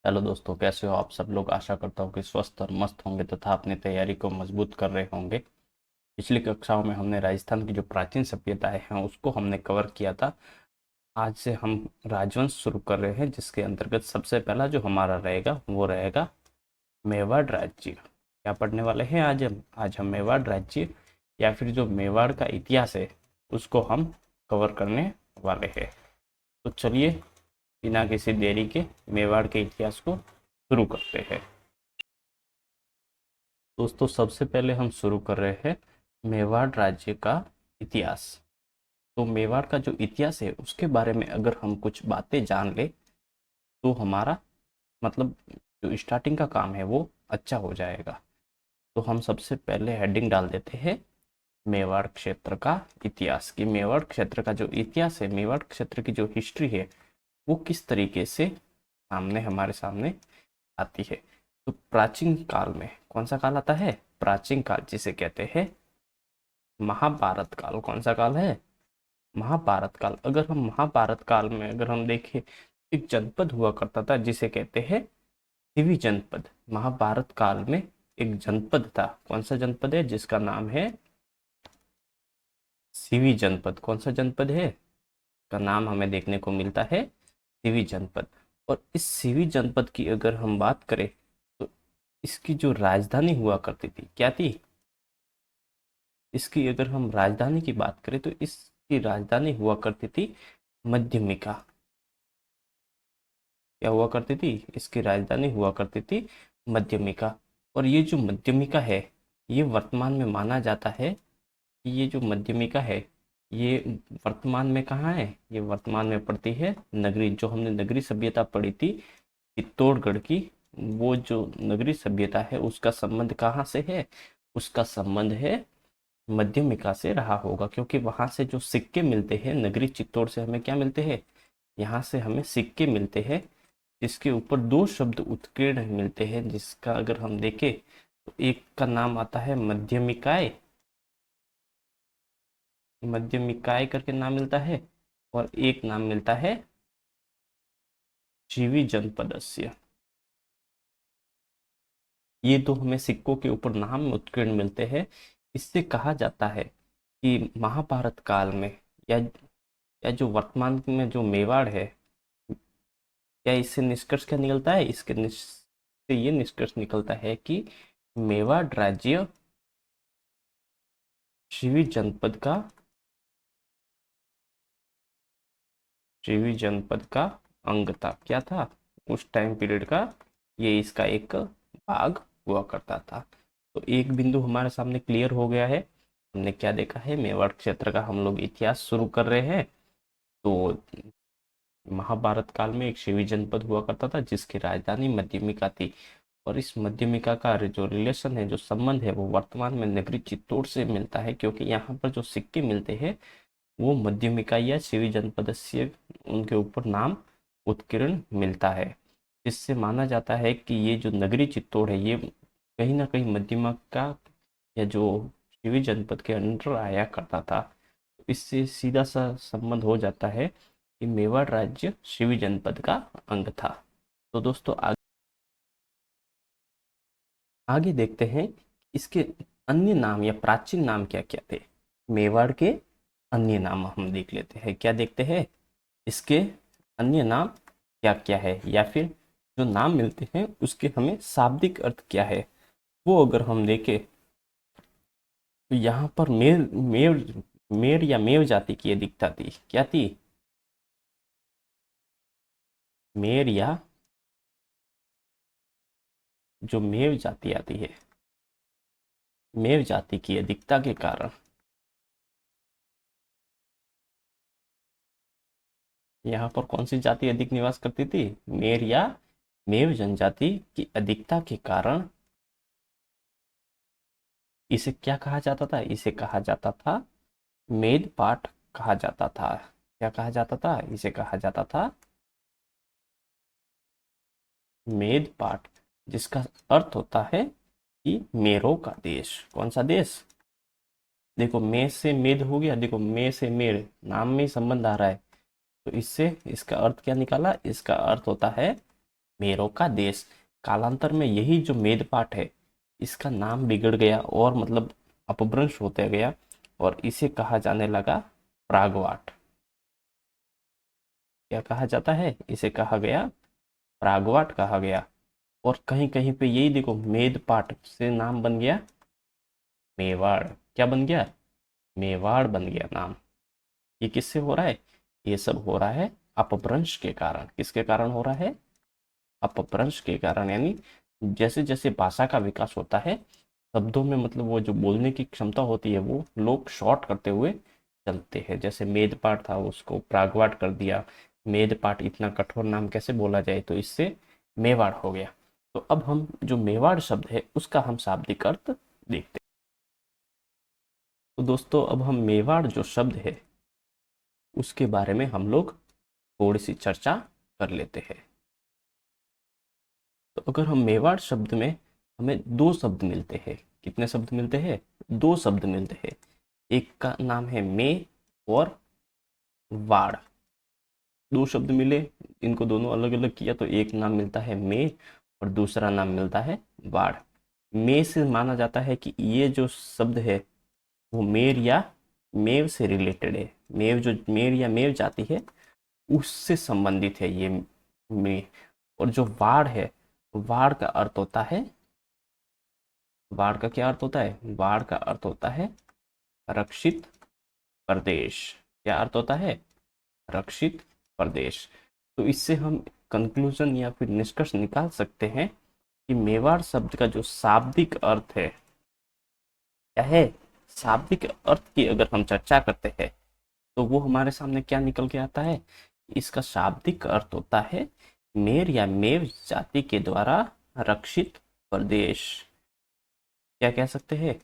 Hello दोस्तों, कैसे हो आप सब लोग। आशा करता हूँ कि स्वस्थ और मस्त होंगे तथा अपनी तैयारी को मजबूत कर रहे होंगे। पिछली कक्षाओं में हमने राजस्थान की जो प्राचीन सभ्यताएं हैं उसको हमने कवर किया था। आज से हम राजवंश शुरू कर रहे हैं, जिसके अंतर्गत सबसे पहला जो हमारा रहेगा वो रहेगा मेवाड़ राज्य। क्या पढ़ने वाले हैं आज हम मेवाड़ राज्य या फिर जो मेवाड़ का इतिहास है उसको हम कवर करने वाले हैं। तो चलिए बिना किसी देरी के मेवाड़ के इतिहास को शुरू करते हैं। दोस्तों, सबसे पहले हम शुरू कर रहे हैं मेवाड़ राज्य का इतिहास। तो मेवाड़ का जो इतिहास है उसके बारे में अगर हम कुछ बातें जान ले तो हमारा मतलब जो स्टार्टिंग का काम है वो अच्छा हो जाएगा। तो हम सबसे पहले हेडिंग डाल देते हैं मेवाड़ क्षेत्र का इतिहास। कि मेवाड़ क्षेत्र का जो इतिहास है, मेवाड़ क्षेत्र की जो हिस्ट्री है वो किस तरीके से हमारे सामने आती है। तो प्राचीन काल में कौन सा काल आता है? प्राचीन काल, जिसे कहते हैं महाभारत काल। कौन सा काल है? महाभारत काल। अगर हम महाभारत काल में अगर हम देखें, एक जनपद हुआ करता था जिसे कहते हैं सिवी जनपद। महाभारत काल में एक जनपद था। कौन सा जनपद है? जिसका नाम है सिवी जनपद। कौन सा जनपद है का नाम हमें देखने को मिलता है? सिवी जनपद। और इस सिवी जनपद की अगर हम बात करें तो इसकी जो राजधानी हुआ करती थी, क्या थी? इसकी अगर हम राजधानी की बात करें तो इसकी राजधानी हुआ करती थी मध्यमिका। क्या हुआ करती थी? इसकी राजधानी हुआ करती थी मध्यमिका। और ये जो मध्यमिका है ये वर्तमान में माना जाता है कि ये जो मध्यमिका है ये वर्तमान में कहाँ है? ये वर्तमान में पड़ती है नगरी। जो हमने नगरी सभ्यता पढ़ी थी चित्तौड़गढ़ की, वो जो नगरी सभ्यता है उसका संबंध कहाँ से है? उसका संबंध है मध्यमिका से रहा होगा, क्योंकि वहां से जो सिक्के मिलते हैं नगरी चित्तौड़ से हमें क्या मिलते हैं? यहाँ से हमें सिक्के मिलते हैं जिसके ऊपर दो शब्द उत्कीर्ण मिलते हैं, जिसका अगर हम देखें तो एक का नाम आता है मध्यमिकाय। मध्यमिकाय करके नाम मिलता है और एक नाम मिलता है जीवी जनपदस्य। ये दो हमें सिक्कों के ऊपर नाम उत्कीर्ण मिलते हैं। इससे कहा जाता है कि महाभारत काल में या या जो वर्तमान में जो मेवाड़ है, क्या इससे निष्कर्ष क्या निकलता है? से ये निष्कर्ष निकलता है कि मेवाड़ राज्य शिवी जनपद का शिवी जनपद का अंग था। क्या था उस टाइम पीरियड का? ये इसका एक भाग हुआ करता था। तो एक बिंदु हमारे सामने क्लियर हो गया है। हमने क्या देखा है? मेवाड़ क्षेत्र का हम लोग इतिहास शुरू कर रहे हैं। तो महाभारत काल में एक शिवी जनपद हुआ करता था जिसकी राजधानी मध्यमिका थी। और इस मध्यमिका का जो रिलेशन है, जो संबंध है, वो वर्तमान में नगरी चित्तौड़ से मिलता है, क्योंकि यहाँ पर जो सिक्के मिलते हैं वो मध्यमिका या शिवी जनपद से उनके ऊपर नाम उत्कीर्ण मिलता है। जिससे माना जाता है कि ये जो नगरी चित्तौड़ है ये कहीं ना कहीं मध्यमिका या जो शिवी जनपद के अंडर आया करता था। इससे सीधा सा संबंध हो जाता है कि मेवाड़ राज्य शिवी जनपद का अंग था। तो दोस्तों आगे देखते हैं इसके अन्य नाम या प्राचीन नाम क्या क्या थे। मेवाड़ के अन्य नाम हम देख लेते हैं। क्या देखते हैं? इसके अन्य नाम क्या क्या है, या फिर जो नाम मिलते हैं उसके हमें शाब्दिक अर्थ क्या है वो अगर हम देखें तो यहाँ पर मेर मेर मेर या मेव जाति की अधिकता थी। क्या थी? मेर या जो मेव जाति आती है, मेव जाति की अधिकता के कारण यहाँ पर कौन सी जाति अधिक निवास करती थी? मेर या मेव जनजाति की अधिकता के कारण इसे क्या कहा जाता था? इसे कहा जाता था मेद पाठ कहा जाता था। क्या कहा जाता था? इसे कहा जाता था मेद पाठ, जिसका अर्थ होता है कि मेरों का देश। कौन सा देश? देखो, मे से मेद हो गया। देखो, मे से मेर, नाम में ही संबंध आ रहा है। तो इससे इसका अर्थ क्या निकाला? इसका अर्थ होता है मेरों का देश। कालांतर में यही जो मेदपाट है इसका नाम बिगड़ गया और मतलब अपभ्रंश होते गया और इसे कहा जाने लगा प्रागवाट। क्या कहा जाता है? इसे कहा गया प्रागवाट कहा गया। और कहीं कहीं पे यही देखो मेदपाट से नाम बन गया मेवाड़। क्या बन गया? मेवाड़ बन गया नाम। ये किससे हो रहा है? ये सब हो रहा है अपभ्रंश के कारण। किसके कारण हो रहा है? अपभ्रंश के कारण। यानी जैसे जैसे भाषा का विकास होता है शब्दों में मतलब वो जो बोलने की क्षमता होती है वो लोग शॉर्ट करते हुए चलते हैं। जैसे मेदपाट था उसको प्रागवाट कर दिया। मेदपाट इतना कठोर नाम कैसे बोला जाए, तो इससे मेवाड़ हो गया। तो अब हम जो मेवाड़ शब्द है उसका हम शाब्दिक अर्थ देखते हैं। तो दोस्तों अब हम मेवाड़ जो शब्द है उसके बारे में हम लोग थोड़ी सी चर्चा कर लेते हैं। तो अगर हम मेवाड़ शब्द में हमें दो शब्द मिलते हैं। कितने शब्द मिलते हैं? दो शब्द मिलते हैं। एक का नाम है मे और वाड़। दो शब्द मिले, इनको दोनों अलग अलग किया तो एक नाम मिलता है मे और दूसरा नाम मिलता है वाड़। मे से माना जाता है कि ये जो शब्द है वो मेर या मेव से रिलेटेड है। मेव जो मेर या मेव जाति है उससे संबंधित है ये मे। और जो वाड़ है, वाड़ का अर्थ होता है, वाड़ का क्या अर्थ होता है? वाड़ का अर्थ होता है रक्षित प्रदेश। क्या अर्थ होता है? रक्षित प्रदेश। तो इससे हम कंक्लूजन या फिर निष्कर्ष निकाल सकते हैं कि मेवाड़ शब्द का जो शाब्दिक अर्थ है क्या है? शाब्दिक अर्थ की अगर हम चर्चा करते हैं तो वो हमारे सामने क्या निकल के आता है? इसका शाब्दिक अर्थ होता है मेर या मेव जाति के द्वारा रक्षित प्रदेश। क्या कह सकते हैं?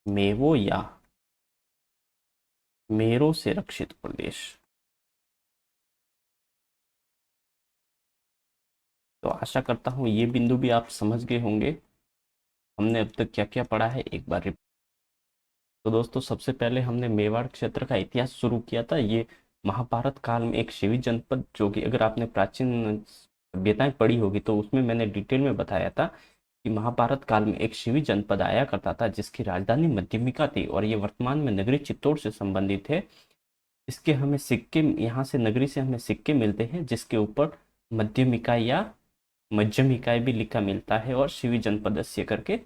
मेवो या मेरों से रक्षित प्रदेश। तो आशा करता हूँ ये बिंदु भी आप समझ गए होंगे। हमने अब तक क्या क्या पढ़ा है एक बार तो दोस्तों सबसे पहले हमने मेवाड़ क्षेत्र का इतिहास शुरू किया था। ये महाभारत काल में एक शिवी जनपद, जो कि अगर आपने प्राचीन सभ्यताएं पढ़ी होगी तो उसमें मैंने डिटेल में बताया था कि महाभारत काल में एक शिवी जनपद आया करता था जिसकी राजधानी मध्यमिका थी और ये वर्तमान में नगरी चित्तौड़ से संबंधित है। इसके हमें सिक्के, यहाँ से नगरी से हमें सिक्के मिलते हैं जिसके ऊपर मध्यमिका या मध्यमिकाय भी लिखा मिलता है और शिवी जनपदस्य करके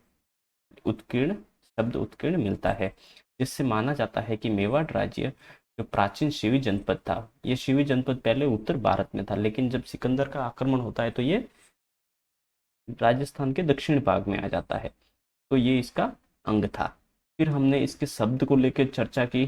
उत्कीर्ण शब्द उत्कीर्ण मिलता है, जिससे माना जाता है कि मेवाड़ राज्य जो प्राचीन शिवी जनपद था, ये शिवी जनपद पहले उत्तर भारत में था लेकिन जब सिकंदर का आक्रमण होता है तो ये राजस्थान के दक्षिण भाग में आ जाता है। तो ये इसका अंग था। फिर हमने इसके शब्द को लेकर चर्चा की।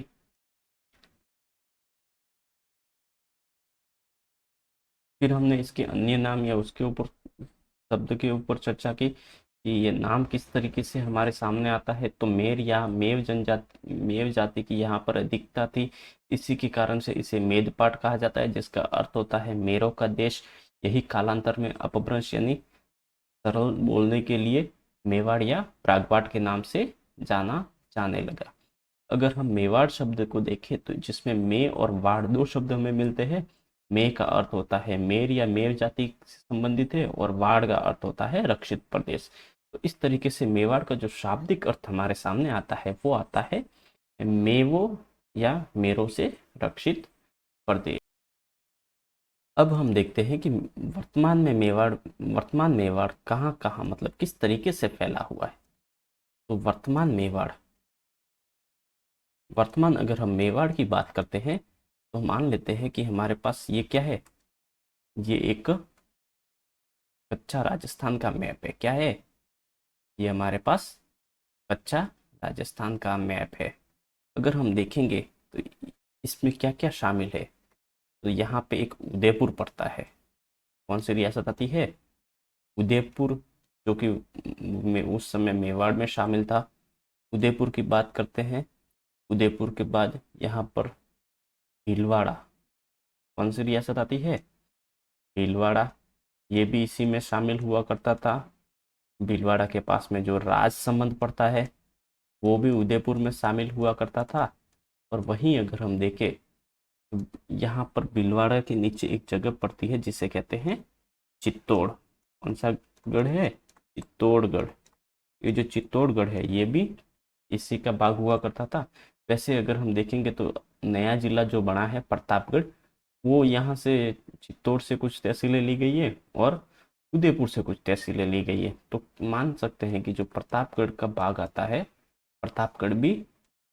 फिर हमने इसके अन्य नाम या उसके ऊपर शब्द के ऊपर चर्चा की कि ये नाम किस तरीके से हमारे सामने आता है। तो मेर या मेव जनजाति, मेव जाति की यहाँ पर अधिकता थी, इसी के कारण से इसे मेदपाट कहा जाता है जिसका अर्थ होता है मेरों का देश। यही कालांतर में अपभ्रंश यानी सरल बोलने के लिए मेवाड़ या प्रागवाट के नाम से जाना जाने लगा। अगर हम मेवाड़ शब्द को देखें तो जिसमें मे और वाड़ दो शब्द हमें मिलते हैं। मे का अर्थ होता है मेर या मेर जाति से संबंधित है और वाड़ का अर्थ होता है रक्षित प्रदेश। तो इस तरीके से मेवाड़ का जो शाब्दिक अर्थ हमारे सामने आता है वो आता है मेवो या मेरों से रक्षित प्रदेश। अब हम देखते हैं कि वर्तमान मेवाड़ कहाँ कहाँ मतलब किस तरीके से फैला हुआ है। तो वर्तमान अगर हम मेवाड़ की बात करते हैं तो मान लेते हैं कि हमारे पास ये क्या है? ये एक कच्चा राजस्थान का मैप है। क्या है? ये हमारे पास कच्चा राजस्थान का मैप है। अगर हम देखेंगे तो इसमें क्या क्या शामिल है। तो यहाँ पे एक उदयपुर पड़ता है। कौन सी रियासत आती है? उदयपुर, जो कि उस समय मेवाड़ में शामिल था। उदयपुर की बात करते हैं। उदयपुर के बाद यहाँ पर भीलवाड़ा, कौन सी रियासत आती है? भीलवाड़ा, ये भी इसी में शामिल हुआ करता था। भीलवाड़ा के पास में जो राजसमंद पड़ता है वो भी उदयपुर में शामिल हुआ करता था। और वहीं अगर हम देखें तो यहाँ पर भीलवाड़ा के नीचे एक जगह पड़ती है जिसे कहते हैं चित्तौड़, कौन सा गढ़ है? चित्तौड़गढ़। ये जो चित्तौड़गढ़ है ये भी इसी का भाग हुआ करता था। वैसे अगर हम देखेंगे तो नया जिला जो बना है प्रतापगढ़, वो यहाँ से चित्तौड़ से कुछ तहसीलें ली गई है और उदयपुर से कुछ तहसीलें ली गई है। तो मान सकते हैं कि जो प्रतापगढ़ का भाग आता है, प्रतापगढ़ भी,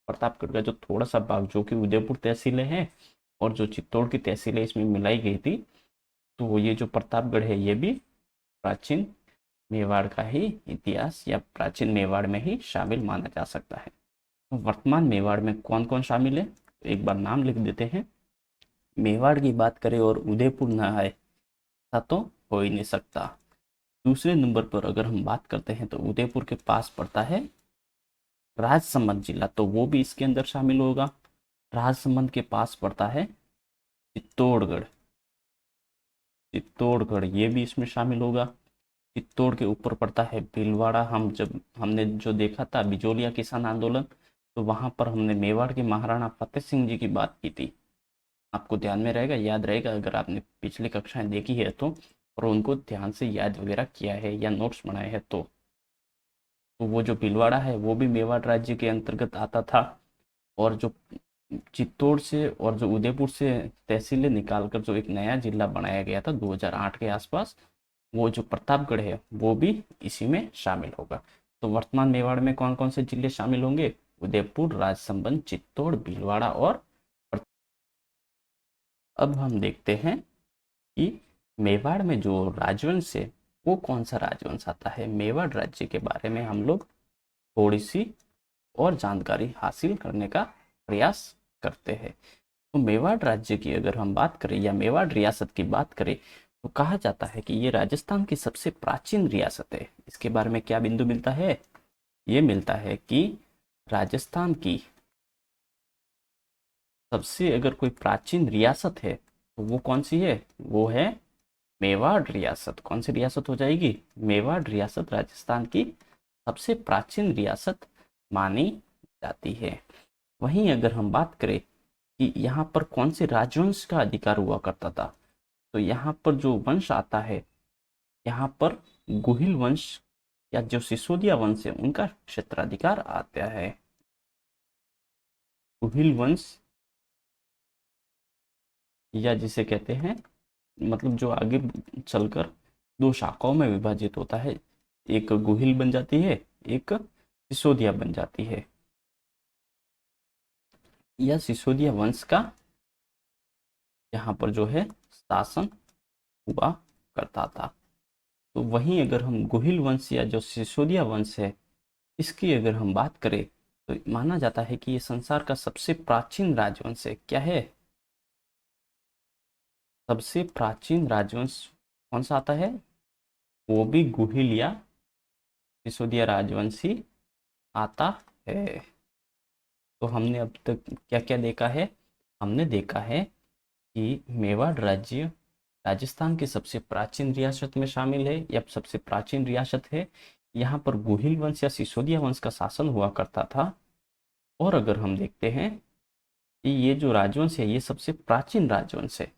प्रतापगढ़ का जो थोड़ा सा भाग जो कि उदयपुर तहसीलें हैं और जो चित्तौड़ की तहसीलें इसमें मिलाई गई थी, तो ये जो प्रतापगढ़ है ये भी प्राचीन मेवाड़ का ही इतिहास या प्राचीन मेवाड़ में ही शामिल माना जा सकता है। तो वर्तमान मेवाड़ में कौन कौन शामिल है, तो एक बार नाम लिख देते हैं। मेवाड़ की बात करें और उदयपुर ना आए ऐसा तो हो ही नहीं सकता। दूसरे नंबर पर अगर हम बात करते हैं तो उदयपुर के पास पड़ता है राजसमंद जिला, तो वो भी इसके अंदर शामिल होगा। राजसमंद के पास पड़ता है चित्तौड़गढ़, चित्तौड़गढ़ ये भी इसमें शामिल होगा। चित्तौड़ के ऊपर पड़ता है भीलवाड़ा। हमने जो देखा था बिजोलिया किसान आंदोलन, तो वहां पर हमने मेवाड़ के महाराणा फतेह सिंह जी की बात की थी। आपको ध्यान में रहेगा, याद रहेगा अगर आपने पिछली कक्षाएं देखी है तो, और उनको ध्यान से याद वगैरह किया है या नोट्स बनाए हैं तो वो जो भीलवाड़ा है वो भी मेवाड़ राज्य के अंतर्गत आता था। और जो चित्तौड़ से और जो उदयपुर से तहसीलें निकालकर जो एक नया जिला बनाया गया था 2008 के आसपास, वो जो प्रतापगढ़ है वो भी इसी में शामिल होगा। तो वर्तमान मेवाड़ में कौन कौन से जिले शामिल होंगे? उदयपुर, राजसमंद, चित्तौड़, भीलवाड़ा और अब हम देखते हैं कि मेवाड़ में जो राजवंश है वो कौन सा राजवंश आता है। मेवाड़ राज्य के बारे में हम लोग थोड़ी सी और जानकारी हासिल करने का प्रयास करते हैं। तो मेवाड़ राज्य की अगर हम बात करें या मेवाड़ रियासत की बात करें तो कहा जाता है कि ये राजस्थान की सबसे प्राचीन रियासत है। इसके बारे में क्या बिंदु मिलता है? ये मिलता है कि राजस्थान की सबसे अगर कोई प्राचीन रियासत है तो वो कौन सी है? वो है मेवाड़ रियासत। कौन सी रियासत हो जाएगी? मेवाड़ रियासत राजस्थान की सबसे प्राचीन रियासत मानी जाती है। वहीं अगर हम बात करें कि यहाँ पर कौन से राजवंश का अधिकार हुआ करता था, तो यहाँ पर जो वंश आता है, यहाँ पर गुहिल वंश या जो सिसोदिया वंश है उनका क्षेत्राधिकार आता है। गुहिल वंश या जिसे कहते हैं, मतलब जो आगे चलकर दो शाखाओं में विभाजित होता है, एक गुहिल बन जाती है, एक सिसोदिया बन जाती है। यह सिसोदिया वंश का यहाँ पर जो है शासन हुआ करता था। तो वहीं अगर हम गुहिल वंश या जो सिसोदिया वंश है इसकी अगर हम बात करें तो माना जाता है कि ये संसार का सबसे प्राचीन राजवंश है। क्या है? सबसे प्राचीन राजवंश कौन सा आता है? वो भी गुहिल या सिसोदिया राजवंश ही आता है। तो हमने अब तक क्या क्या देखा है? हमने देखा है कि मेवाड़ राज्य राजस्थान की सबसे प्राचीन रियासत में शामिल है या सबसे प्राचीन रियासत है। यहाँ पर गुहिल वंश या सिसोदिया वंश का शासन हुआ करता था। और अगर हम देखते हैं कि ये जो राजवंश है ये सबसे प्राचीन राजवंश है,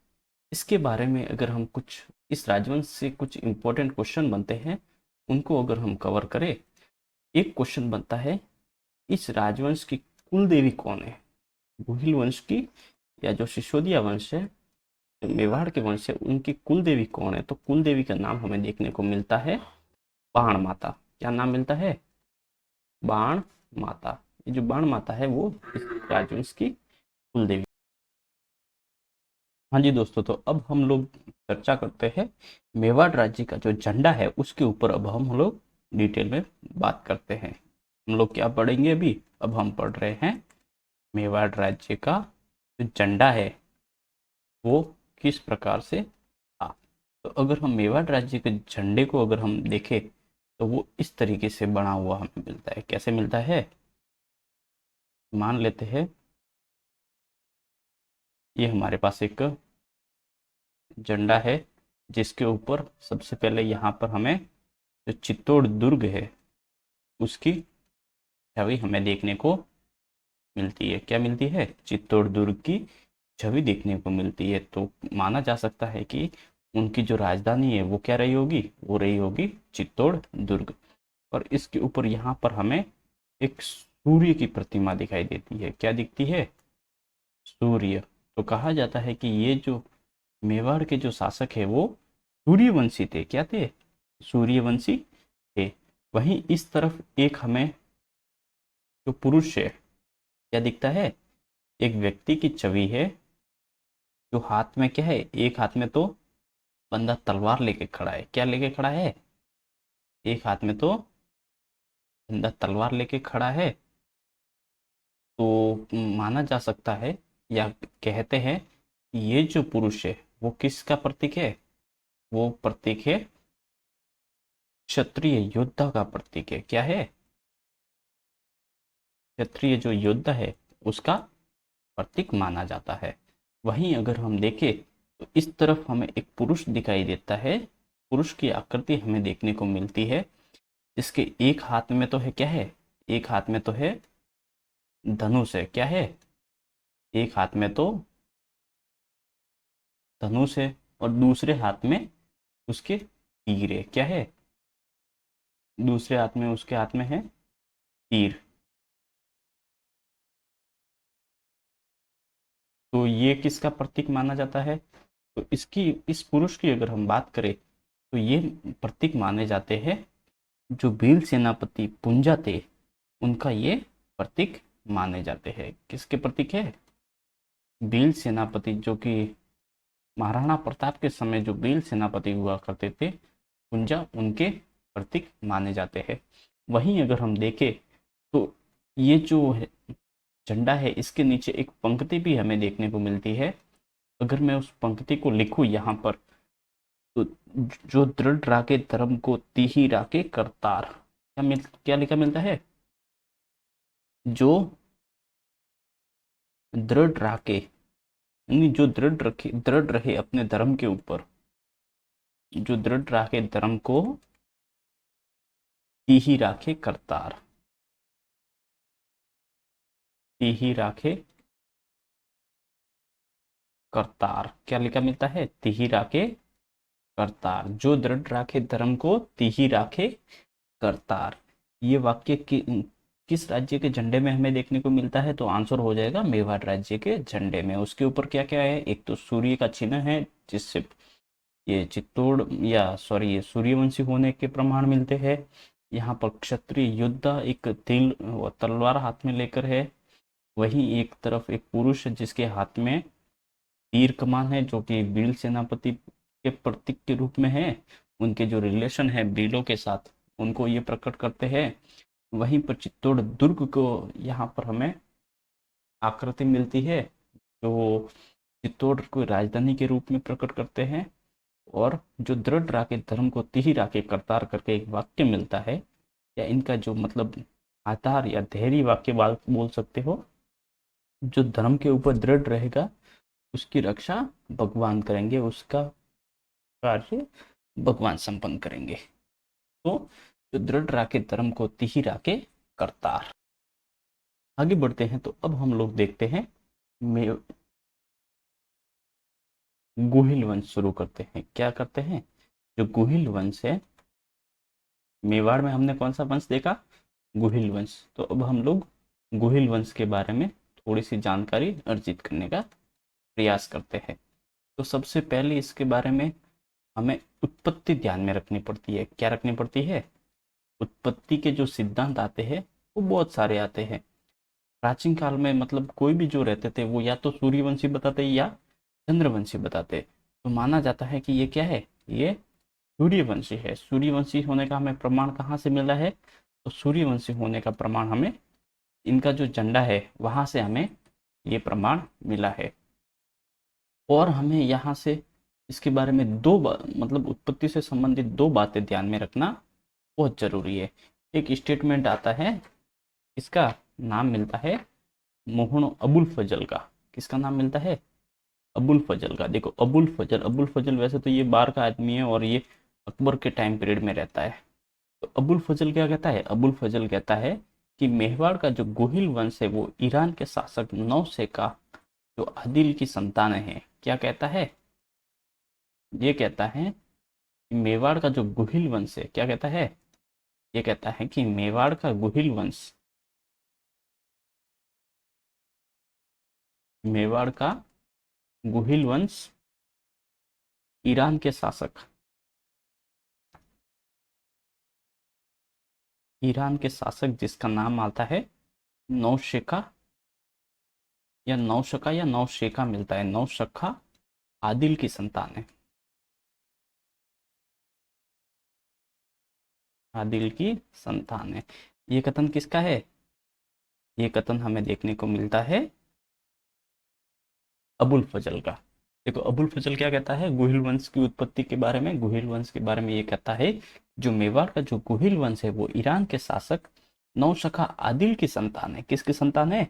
इसके बारे में अगर हम कुछ इस राजवंश से कुछ इंपॉर्टेंट क्वेश्चन बनते हैं उनको अगर हम कवर करें, एक क्वेश्चन बनता है इस राजवंश की कुल देवी कौन है? गुहिल वंश की या जो सिसोदिया वंश है, मेवाड़ के वंश है, उनकी कुल देवी कौन है? तो कुल देवी का नाम हमें देखने को मिलता है बाण माता। क्या नाम मिलता है? बाण माता। ये जो बाण माता है वो इस राजवंश की कुल देवी। हाँ जी दोस्तों, तो अब हम लोग चर्चा करते हैं मेवाड़ राज्य का जो झंडा है उसके ऊपर। अब हम लोग डिटेल में बात करते हैं। हम लोग क्या पढ़ेंगे अभी? अब हम पढ़ रहे हैं मेवाड़ राज्य का जो झंडा है वो किस प्रकार से था। तो अगर हम मेवाड़ राज्य के झंडे को अगर हम देखें तो वो इस तरीके से बना हुआ हमें मिलता है। कैसे मिलता है? मान लेते हैं ये हमारे पास एक झंडा है जिसके ऊपर सबसे पहले यहाँ पर हमें जो चित्तौड़ दुर्ग है उसकी छवि हमें देखने को मिलती है। क्या मिलती है? चित्तौड़ दुर्ग की छवि देखने को मिलती है। तो माना जा सकता है कि उनकी जो राजधानी है वो क्या रही होगी, वो रही होगी चित्तौड़ दुर्ग। और इसके ऊपर यहाँ पर हमें एक सूर्य की प्रतिमा दिखाई देती है। क्या दिखती है, सूर्य। तो कहा जाता है कि ये जो मेवाड़ के जो शासक है वो सूर्यवंशी थे। क्या थे, सूर्यवंशी थे। वहीं इस तरफ एक हमें जो पुरुष है क्या दिखता है, एक व्यक्ति की छवि है जो हाथ में क्या है, एक हाथ में तो बंदा तलवार लेके खड़ा है। क्या लेके खड़ा है, एक हाथ में तो बंदा तलवार लेके खड़ा है। तो माना जा सकता है या कहते हैं कि ये जो पुरुष है वो किसका प्रतीक है, वो प्रतीक है क्षत्रिय योद्धा का प्रतीक है। क्या है, क्षत्रिय जो योद्धा है उसका प्रतीक माना जाता है। वहीं अगर हम देखें तो इस तरफ हमें एक पुरुष दिखाई देता है। पुरुष की आकृति हमें देखने को मिलती है। इसके एक हाथ में तो है, क्या है, एक हाथ में तो है धनुष है। क्या है, एक हाथ में तो धनुष है और दूसरे हाथ में उसके तीर है। क्या है, दूसरे हाथ में उसके हाथ में है तीर। तो ये किसका प्रतीक माना जाता है, तो इसकी, इस पुरुष की अगर हम बात करें तो ये प्रतीक माने जाते हैं जो भील सेनापति पुंजा थे उनका ये प्रतीक माने जाते हैं। किसके प्रतीक है, भील सेनापति, जो कि महाराणा प्रताप के समय जो भील सेनापति हुआ करते थे पुंजा, उनके प्रतीक माने जाते हैं। वहीं अगर हम देखें तो ये जो झंडा है इसके नीचे एक पंक्ति भी हमें देखने को मिलती है। अगर मैं उस पंक्ति को लिखूं यहाँ पर, तो जो दृढ़ राखे धर्म को तीही राखे करतार, क्या लिखा मिलता है, जो दृढ़ राखे, यानी जो दृढ़ रहे अपने धर्म के ऊपर, जो दृढ़ राखे धर्म को तीही राखे करतार, तीही राखे करतार, क्या लिखा मिलता है, तीही राखे करतार, जो दृढ़ राखे धर्म को तीही राखे करतार। ये वाक्य किस राज्य के झंडे में हमें देखने को मिलता है, तो आंसर हो जाएगा मेवाड़ राज्य के झंडे में। उसके ऊपर क्या क्या है, एक तो सूर्य का चिन्ह है जिससे ये चित्तौड़ या सॉरी ये सूर्यवंशी होने के प्रमाण मिलते हैं। यहाँ पर क्षत्रिय योद्धा एक तिल व तलवार हाथ में लेकर है। वहीं एक तरफ एक पुरुष है जिसके हाथ में तीर कमान है, जो कि भील सेनापति के प्रतीक के रूप में है। उनके जो रिलेशन है भीलों के साथ उनको ये प्रकट करते हैं। वहीं पर चित्तौड़ दुर्ग को यहाँ पर हमें आकृति मिलती है जो चित्तौड़ को राजधानी के रूप में प्रकट करते हैं। और जो दृढ़ राखे धर्म को तिही राखे करतार करके एक वाक्य मिलता है, या इनका जो मतलब आधार या धैर्य वाक्य बोल सकते हो, जो धर्म के ऊपर दृढ़ रहेगा उसकी रक्षा भगवान करेंगे, उसका कार्य भगवान संपन्न करेंगे। तो जो दृढ़ राखे धर्म को तिही राखे करतार। आगे बढ़ते हैं तो अब हम लोग देखते हैं गुहिल वंश शुरू करते हैं। क्या करते हैं, जो गुहिल वंश है, मेवाड़ में हमने कौन सा वंश देखा, गुहिल वंश। तो अब हम लोग गुहिल वंश के बारे में थोड़ी सी जानकारी अर्जित करने का प्रयास करते हैं। तो सबसे पहले इसके बारे में हमें उत्पत्ति ध्यान में रखनी पड़ती है। क्या रखनी पड़ती है, उत्पत्ति के जो सिद्धांत आते हैं वो बहुत सारे आते हैं। प्राचीन काल में मतलब कोई भी जो रहते थे वो या तो सूर्यवंशी बताते या चंद्रवंशी बताते। तो माना जाता है कि ये क्या है, ये सूर्यवंशी है। सूर्यवंशी होने का हमें प्रमाण कहाँ से मिला है, तो सूर्यवंशी होने का प्रमाण हमें इनका जो झंडा है वहां से हमें ये प्रमाण मिला है। और हमें यहाँ से इसके बारे में मतलब उत्पत्ति से संबंधित दो बातें ध्यान में रखना बहुत जरूरी है। एक स्टेटमेंट आता है, इसका नाम मिलता है मोहन अबुल फजल का। किसका नाम मिलता है, अबुल फजल का। देखो अबुल फजल वैसे तो ये बार का आदमी है और ये अकबर के टाइम पीरियड में रहता है। तो अबुल फजल क्या कहता है, अबुल फजल कहता है कि मेवाड़ का जो गोहिल वंश है वो ईरान के शासक नौशे का जो आदिल की संतान है। क्या कहता है, ये कहता है कि मेवाड़ का जो गुहिल वंश है, क्या कहता है, ये कहता है कि मेवाड़ का गुहिल वंश, मेवाड़ का गुहिल वंश ईरान के शासक, ईरान के शासक जिसका नाम आता है नौशेखा या नौशका या नौशेखा मिलता है, नौशखा आदिल की संतान है, आदिल की संतान है। ये कथन किसका है, ये कथन हमें देखने को मिलता है अबुल फजल का। देखो अबुल फजल क्या कहता है गुहिल वंश की उत्पत्ति के बारे में, गुहिल वंश के बारे में ये कहता है जो मेवाड़ का जो गुहिल वंश है वो ईरान के शासक नौशखा आदिल की संतान है। किसकी संतान है,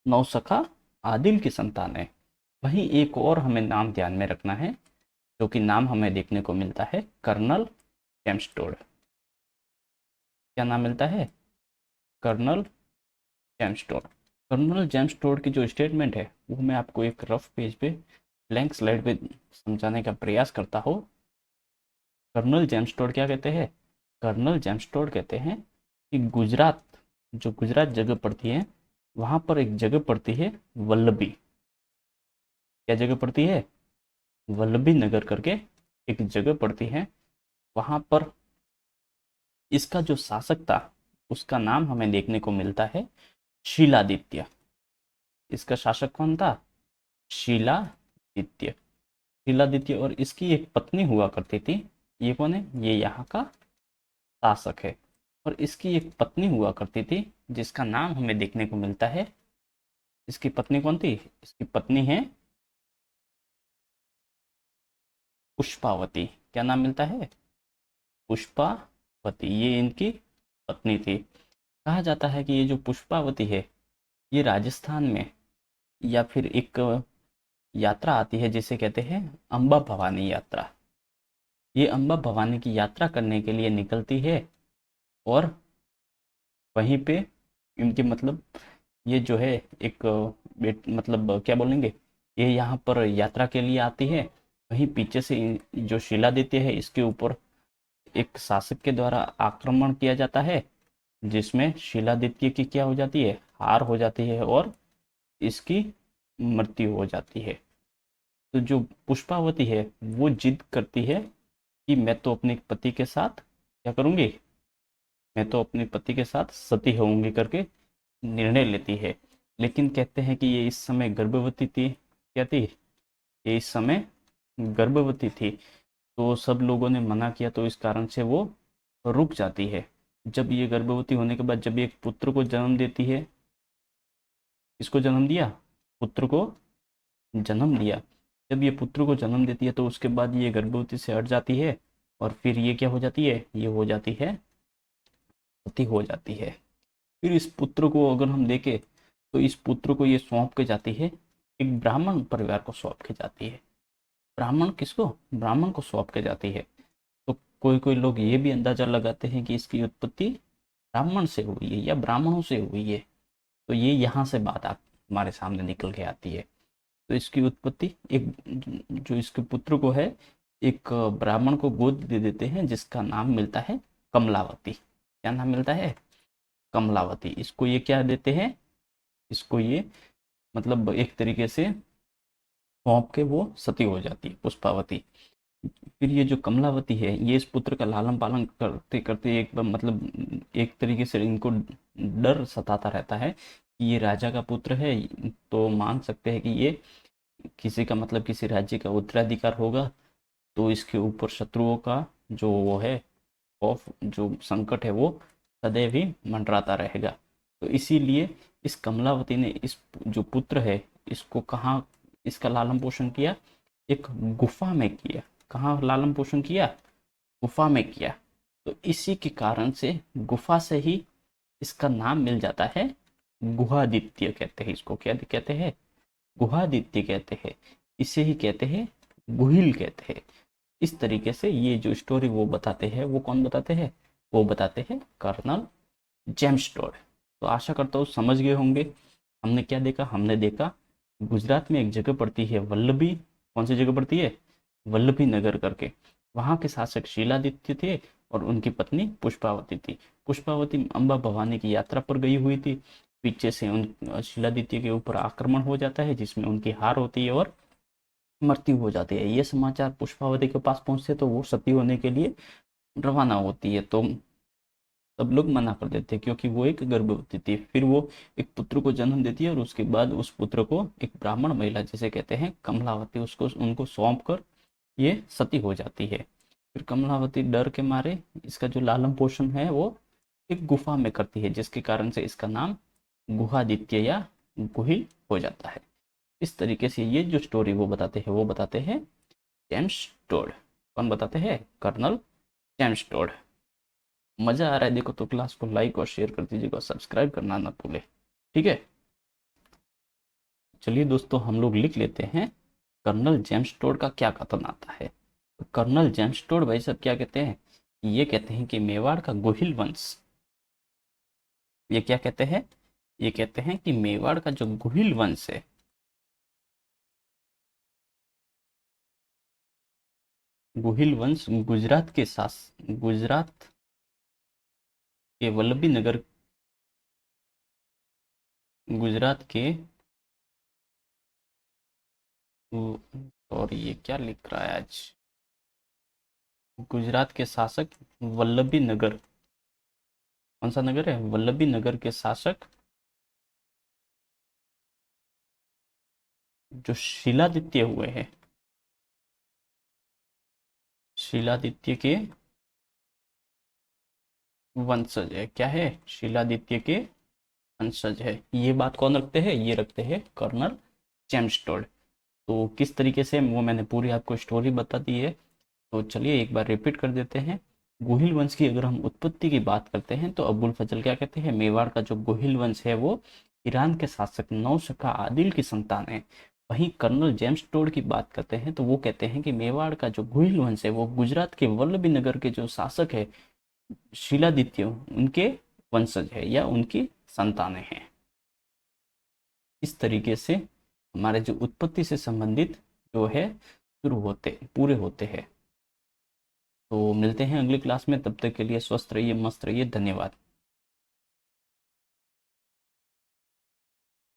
नौशखा आदिल की संतान है। वहीं एक और हमें नाम ध्यान में रखना है, जो कि नाम हमें देखने को मिलता है कर्नल जेम्स टोड। क्या नाम मिलता है, Colonel James Tod. Colonel James Tod की जो स्टेटमेंट है वो मैं आपको एक रफ पेज पे ब्लैंक स्लाइड पे समझाने का प्रयास करता हूँ। कर्नल जेम्स टोड क्या कहते हैं, कर्नल जेम्स टोड कहते हैं कि गुजरात, जो गुजरात जगह पड़ती है वहाँ पर एक जगह पड़ती है वल्लभी। क्या जगह पड़ती है, वल्लभी नगर करके एक जगह पड़ती है। वहाँ पर इसका जो शासक था उसका नाम हमें देखने को मिलता है शीलादित्य। इसका शासक कौन था, शीलादित्य। शीलादित्य और इसकी एक पत्नी हुआ करती थी। ये कौन है, ये यहाँ का शासक है। और इसकी एक पत्नी हुआ करती थी जिसका नाम हमें देखने को मिलता है, इसकी पत्नी कौन थी, इसकी पत्नी है पुष्पावती। क्या नाम मिलता है, पुष्पावती, ये इनकी पत्नी थी। कहा जाता है कि ये जो पुष्पावती है ये राजस्थान में या फिर एक यात्रा आती है जिसे कहते हैं अम्बा भवानी यात्रा। ये अम्बा भवानी की यात्रा करने के लिए निकलती है और वहीं पे इनकी मतलब ये जो है एक मतलब क्या बोलेंगे, ये यहाँ पर यात्रा के लिए आती है। वहीं पीछे से जो शिलादित्य है इसके ऊपर एक शासक के द्वारा आक्रमण किया जाता है, जिसमें शिलादित्य की क्या हो जाती है, हार हो जाती है और इसकी मृत्यु हो जाती है। तो जो पुष्पावती है वो जिद करती है कि मैं तो अपने पति के साथ क्या करूंगी, मैं तो अपने पति के साथ सती होऊंगी करके निर्णय लेती है। लेकिन कहते हैं कि ये इस समय गर्भवती थी। क्या थी, ये इस समय गर्भवती थी। तो सब लोगों ने मना किया तो इस कारण से वो रुक जाती है। जब ये गर्भवती होने के बाद जब ये एक पुत्र को जन्म देती है, इसको जन्म दिया, पुत्र को जन्म दिया। जब ये पुत्र को जन्म देती है तो उसके बाद ये गर्भवती से हट जाती है और फिर ये क्या हो जाती है, ये हो जाती है सती हो जाती है। फिर इस पुत्र को अगर हम देखें तो इस पुत्र को ये सौंप के जाती है, एक ब्राह्मण परिवार को सौंप के जाती है। ब्राह्मण किसको, ब्राह्मण को सौंप के जाती है। तो कोई कोई लोग ये भी अंदाजा लगाते हैं कि इसकी उत्पत्ति ब्राह्मण से हुई है या ब्राह्मणों से हुई है। तो ये यहाँ से बात आप हमारे सामने निकल के आती है। तो इसकी उत्पत्ति एक जो इसके पुत्र को है एक ब्राह्मण को गोद दे देते हैं जिसका नाम मिलता है कमलावती। क्या नाम मिलता है, कमलावती। इसको ये क्या देते हैं, इसको ये मतलब एक तरीके से सौंप के वो सती हो जाती है पुष्पावती। फिर ये जो कमलावती है ये इस पुत्र का लालन पालन करते करते एक मतलब एक तरीके से इनको डर सताता रहता है कि ये राजा का पुत्र है, तो मान सकते हैं कि ये किसी का मतलब किसी राज्य का उत्तराधिकार होगा। तो इसके ऊपर शत्रुओं का जो वो है खौफ, जो संकट है वो सदैव ही मंडराता रहेगा। तो इसीलिए इस कमलावती ने इस जो पुत्र है इसको कहाँ, इसका लालन पोषण किया, एक गुफा में किया। कहाँ लालन पोषण किया, गुफा में किया। तो इसी के कारण से गुफा से ही इसका नाम मिल जाता है गुहादित्य कहते हैं इसको। क्या कहते हैं, गुहादित्य कहते हैं। इसे ही कहते हैं गुहिल कहते हैं। इस तरीके से ये जो स्टोरी वो बताते हैं, वो कौन बताते हैं, वो बताते हैं कर्नल जेम्स टोड। तो आशा करता हूँ समझ गए होंगे। हमने क्या देखा, हमने देखा गुजरात में एक जगह पड़ती है वल्लभी। कौन सी जगह पड़ती है, वल्लभी नगर करके। वहाँ के शासक शीलादित्य थे और उनकी पत्नी पुष्पावती थी। पुष्पावती अम्बा भवानी की यात्रा पर गई हुई थी। पीछे से उन शीलादित्य के ऊपर आक्रमण हो जाता है जिसमें उनकी हार होती है और मृत्यु हो जाती है। ये समाचार पुष्पावती के पास पहुंचते तो वो सती होने के लिए रवाना होती है। तो सब लोग मना कर देते हैं क्योंकि वो एक गर्भवती थी। फिर वो एक पुत्र को जन्म देती है और उसके बाद उस पुत्र को एक ब्राह्मण महिला जिसे कहते हैं कमलावती उसको उनको सौंप कर ये सती हो जाती है। फिर कमलावती डर के मारे इसका जो लालन पोषण है वो एक गुफा में करती है जिसके कारण से इसका नाम गुहादित्य या गुहिल हो जाता है। इस तरीके से ये जो स्टोरी वो बताते हैं जेम्स टोड। कौन बताते हैं? Colonel James Tod. मजा आ रहा है देखो तो क्लास को लाइक और शेयर कर दीजिएगा, सब्सक्राइब करना ना भूले। ठीक है, चलिए दोस्तों हम लोग लिख लेते हैं कर्नल जेम्स टोड का क्या कथन आता है। तो कर्नल जेम्स टोड भाई साहब क्या कहते हैं? ये कहते हैं कि मेवाड़ का गोहिल वंश, ये क्या कहते हैं? ये कहते हैं कि मेवाड़ का जो गोहिल वंश है, गोहिल वंश गुजरात के वल्लभी नगर, गुजरात के, और ये क्या लिख रहा है आज, गुजरात के शासक वल्लभी नगर, कौन सा नगर है? वल्लभी नगर के शासक जो शीलादित्य हुए हैं, शीलादित्य के वंशज है। क्या है? शीलादित्य के वंशज है। ये बात कौन रखते हैं? ये रखते हैं कर्नल जेम्स टोड। तो किस तरीके से वो मैंने पूरी आपको स्टोरी बता दी है। तो चलिए एक बार रिपीट कर देते हैं। गोहिल वंश की अगर हम उत्पत्ति की बात करते हैं तो अबुल फजल क्या कहते हैं? मेवाड़ का जो गोहिल वंश है वो ईरान के शासक नौशका आदिल की संतान है। वहीं कर्नल जेम्स टोड की बात करते हैं तो वो कहते हैं कि मेवाड़ का जो गोहिल वंश है वो गुजरात के वल्लभी नगर के जो शासक है शीलादित्य उनके वंशज है या उनकी संतानें हैं। इस तरीके से हमारे जो उत्पत्ति से संबंधित जो है शुरू होते पूरे होते हैं। तो मिलते हैं अगली क्लास में, तब तक के लिए स्वस्थ रहिए, मस्त रहिए, धन्यवाद।